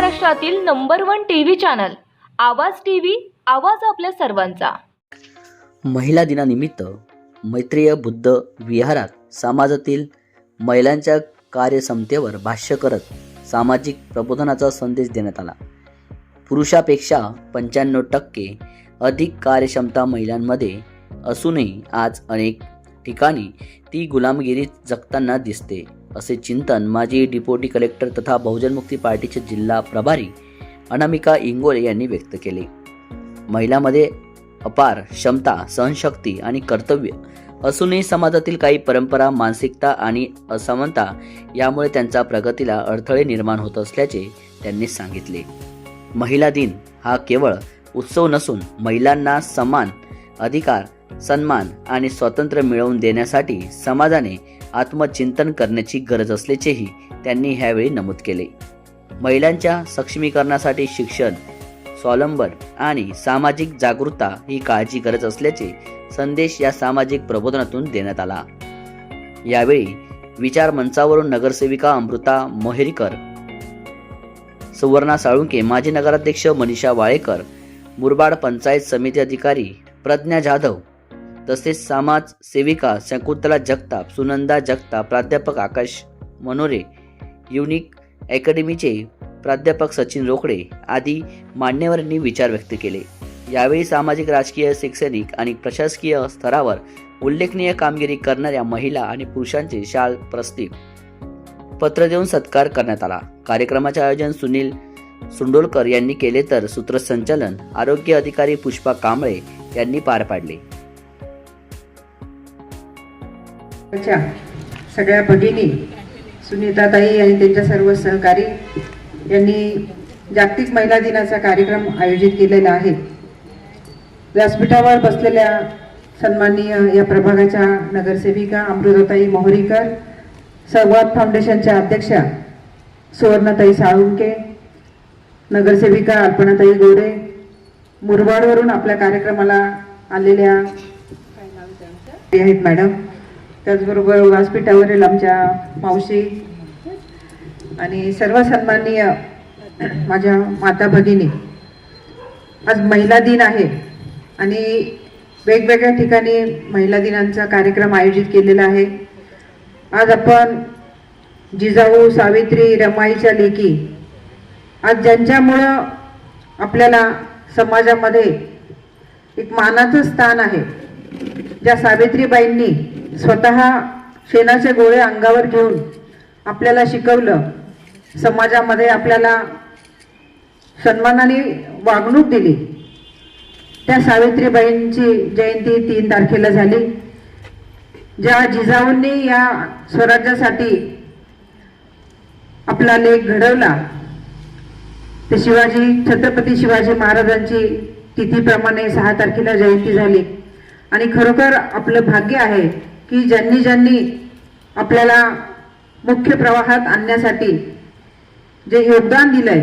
महाराष्ट्रातील number 1 TV channel आवाज TV, आवाज आपल्या सर्वांचा। महिला दिनानिमित्त मैत्रीय बुद्ध विहारात समाजातील महिलांच्या कार्यक्षमतेवर भाष्य करत सामाजिक प्रबोधनाचा संदेश देण्यात आला। पुरुषापेक्षा 95% अधिक कार्यक्षमता महिलांमध्ये असूनही आज अनेक ठिकाणी ती गुलामगिरीत जगताना दिसते, असे चिंतन माजी डिप्युटी कलेक्टर तथा बहुजन मुक्ती पार्टीचे जिल्हा प्रभारी अनामिका इंगोले यांनी व्यक्त केले। महिलांमध्ये अपार क्षमता, सहनशक्ती आणि कर्तव्य असूनही समाजातील काही परंपरा, मानसिकता आणि असमानता यामुळे त्यांच्या प्रगतीला अडथळे निर्माण होत असल्याचे त्यांनी सांगितले। महिला दिन हा केवळ उत्सव नसून महिलांना समान अधिकार, सन्मान आणि स्वातंत्र्य मिळवून देण्यासाठी समाजाने आत्मचिंतन करण्याची गरज असल्याचेही त्यांनी यावेळी नमूद केले। महिलांच्या सक्षमीकरणासाठी शिक्षण, स्वावलंबन आणि सामाजिक जागरूकता ही काळाची गरज असल्याचे संदेश या सामाजिक प्रबोधनातून देण्यात आला। यावेळी विचार मंचावरून नगरसेविका अमृता मोहेरीकर, सुवर्णा साळुंके, माजी नगराध्यक्ष मनीषा वाळेकर, मुरबाड पंचायत समिती अधिकारी प्रज्ञा जाधव तसेच समाज सेविका शकुंतला जगताप, सुनंदा जगताप, प्राध्यापक आकाश मनोरे, युनिक अकॅडमीचे प्राध्यापक सचिन रोकडे आदी मान्यवरांनी विचार व्यक्त केले। यावेळी सामाजिक, राजकीय, शैक्षणिक आणि प्रशासकीय स्तरावर उल्लेखनीय कामगिरी करणाऱ्या महिला आणि पुरुषांचे शाल प्रस्तीप पत्र देऊन सत्कार करण्यात आला। कार्यक्रमाचे आयोजन सुनील सुंडोलकर यांनी केले तर सूत्रसंचालन आरोग्य अधिकारी पुष्पा कांबळे यांनी पार पाडले। सगळ्या भगिनी सुनीताताई आणि त्यांच्या सर्व सहकारी यांनी जागतिक महिला दिनाचा कार्यक्रम आयोजित केलेला आहे। व्यासपीठावर बसलेल्या सन्माननीय या प्रभागाच्या नगरसेविका अमृताताई मोहरीकर, संवाद फाउंडेशनच्या अध्यक्षा सुवर्णाताई साळुंके, नगरसेविका अल्पनाताई गोरे, मुरबाडवरून आपल्या कार्यक्रमाला आलेल्या आहेत मॅडम, त्याचबरोबर व्यासपीठावरील आमच्या मावशी आणि सर्व सन्माननीय माझ्या माता भगिनी, आज महिला दिन आहे आणि वेगवेगळ्या ठिकाणी महिला दिनांचा कार्यक्रम आयोजित केलेला आहे। आज आपण जिजाऊ, सावित्री, रमाईच्या लेकी, आज ज्यांच्यामुळं आपल्याला समाजामध्ये एक मानाचं स्थान आहे, ज्या सावित्रीबाईंनी स्वतः शेणाचे गोळे अंगावर घेऊन आपल्याला शिकवलं, समाजामध्ये आपल्याला सन्मानाने वागणूक दिली, त्या सावित्रीबाईंची जयंती 3 तारखेला झाली। ज्या जिजाऊंनी या स्वराज्यासाठी आपला लेख घडवला, ते छत्रपती शिवाजी महाराजांची तिथीप्रमाणे 6 तारखेला जयंती झाली आणि खरोखर आपलं भाग्य आहे की ज्यांनी आपल्याला मुख्य प्रवाहात आणण्यासाठी जे योगदान दिलंय,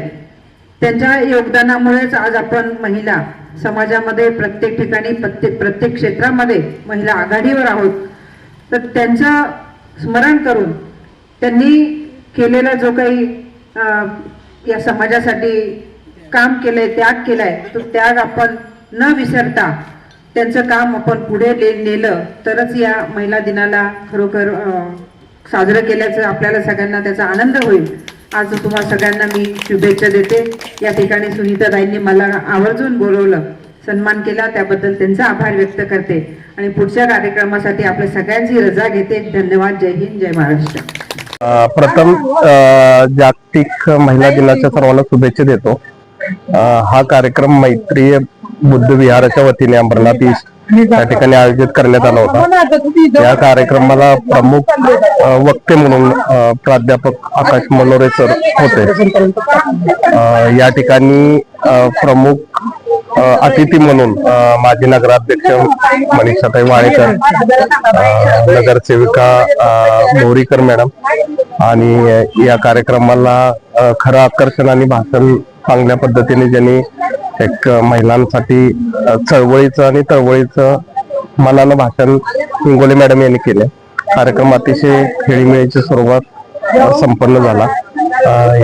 त्यांच्या योगदानामुळेच आज आपण महिला समाजामध्ये प्रत्येक ठिकाणी प्रत्येक क्षेत्रामध्ये महिला आघाडीवर आहोत। तर त्यांचं स्मरण करून त्यांनी केलेला जो काही या समाजासाठी काम केलंय, त्याग केलाय, तो त्याग आपण न विसरता त्यांचं काम आपण पुढे नेलं तरच या महिला दिनाला खरोखर साजरं केल्याचं आपल्याला सगळ्यांना त्याचा आनंद होईल। आज तुम्हाला सगळ्यांना मी शुभेच्छा देते। या ठिकाणी सुनीताताईंनी मला आवर्जून बोलवलं, सन्मान केला, त्याबद्दल त्यांचा आभार व्यक्त करते आणि पुढच्या कार्यक्रमासाठी आपल्या सगळ्यांची रजा घेते। धन्यवाद। जय हिंद, जय महाराष्ट्र। प्रथम जागतिक महिला दिनाच्या सर्वांना शुभेच्छा देतो। हा कार्यक्रम मैत्रीय बुद्ध विहाराच्या वतीने अंबरनाथ या ठिकाणी आयोजित करण्यात आला होता। या कार्यक्रमाला प्रमुख वक्ते म्हणून प्राध्यापक आकाश मनोरे सर होते। या ठिकाणी प्रमुख अतिथी म्हणून माजी नगराध्यक्ष मनीषाताई वाळेकर, नगरसेविका मोहरीकर मॅडम आणि या कार्यक्रमाला खरं आकर्षण आणि भाषण चांगल्या पद्धतीने ज्यांनी एक महिलांसाठी चळवळीचं आणि तळवळीचं मनानं भाषण इंगोले मॅडम यांनी केले। कार्यक्रम अतिशय खेळीमेळीच्या स्वरूपात संपन्न झाला।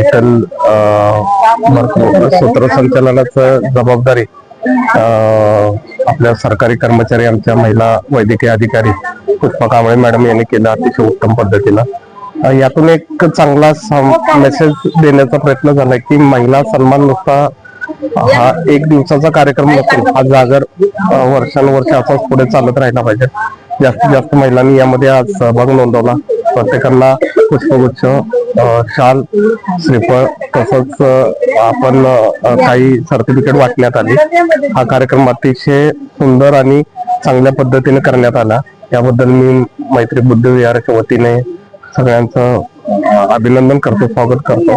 इथं सूत्रसंचालनाचं जबाबदारी आपल्या सरकारी कर्मचारी, आमच्या महिला वैद्यकीय अधिकारी पुष्पा कांबळे मॅडम यांनी केलं अतिशय उत्तम पद्धतीनं. यातून एक चांगला मेसेज देण्याचा प्रयत्न झाला की महिला सन्मान नुसता हा एक दिवसाचा कार्यक्रम नसून हा जागर वर्षानुवर्ष असाच पुढे चालत राहिला पाहिजे. जास्तीत जास्त महिलांनी यामध्ये आज सहभाग नोंदवला. प्रत्येकाला पुष्पगुच्छ, शाल, श्रीफळ तसंच आपण काही सर्टिफिकेट वाटण्यात आली. हा कार्यक्रम अतिशय सुंदर आणि चांगल्या पद्धतीने करण्यात आला. याबद्दल मी मैत्री बुद्ध विहाराच्या वतीने सगळ्यांचं अभिनंदन करतो, स्वागत करतो.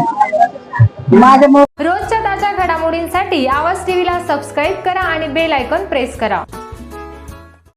रोजच्या ताज्या घडामोडींसाठी आवाज टीव्हीला सबस्क्राईब करा आणि बेल आयकॉन प्रेस करा.